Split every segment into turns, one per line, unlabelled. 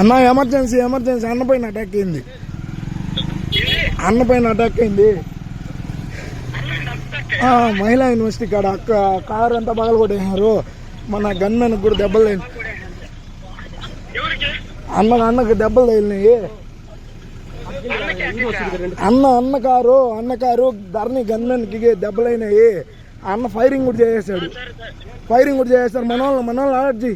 అన్న emergency emergency అన్నపైన attack అయింది. అన్నపైన attack అయింది. మహిళా యూనివర్సిటీ కాడ కారు అంతా పగలగొట్టేసారు. మన గన్మెన్ కూడా దెబ్బలు అన్నకు దెబ్బలు తగిలినాయి. అన్న కారు ధరణి గన్మెన్ కి దెబ్బలైనాయి. అన్న ఫైరింగ్ కూడా చేసేసాడు. మన వాళ్ళు అలర్జీ.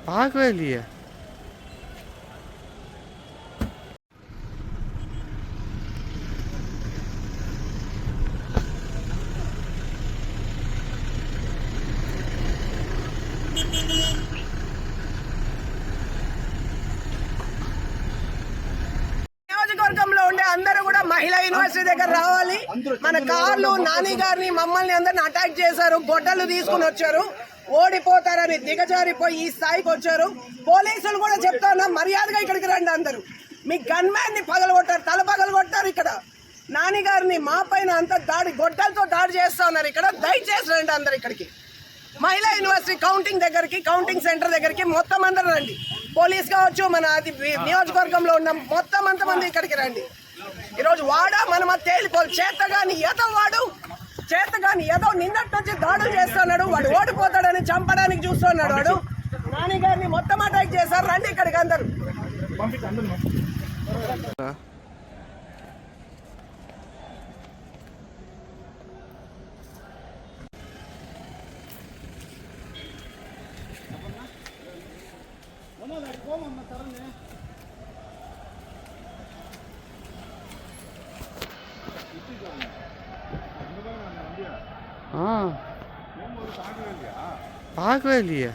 पागवेलिया
నియోజకవర్గంలో ఉండే అందరూ కూడా మహిళా యూనివర్సిటీ దగ్గర రావాలి. మన కార్లు నాని గారిని మమ్మల్ని అందరిని అటాక్ చేశారు. గొడ్డలు తీసుకుని వచ్చారు. ఓడిపోతారని దిగజారిపోయి ఈ స్థాయికి వచ్చారు. పోలీసులు కూడా చెప్తాను, మర్యాదగా ఇక్కడికి రండి. అందరూ మీ గన్మ్యాన్ ని పగలగొట్టారు, తల పగలగొట్టారు. ఇక్కడ నాని గారిని మా పైన అంత దాడి గొడ్డలతో దాడి చేస్తా ఉన్నారు. ఇక్కడ దయచేసి రండి అందరు ఇక్కడికి. మహిళా యూనివర్సిటీ కౌంటింగ్ సెంటర్ దగ్గరికి మొత్తం అందరూ రండి. పోలీస్ కావచ్చు, మన నియోజకవర్గంలో ఉన్న మొత్తం అంతమంది ఇక్కడికి రండి. ఈరోజు మనం తేలిపోదు. చేతగాని ఏదో నిన్నటి నుంచి దాడులు చేస్తున్నాడు. వాడు ఓడిపోతాడని చంపడానికి చూస్తున్నాడు. వాడు నాని గారిని మొత్తం అటాక్ చేశారు. రండి ఇక్కడికి అందరు.
पागवेलिया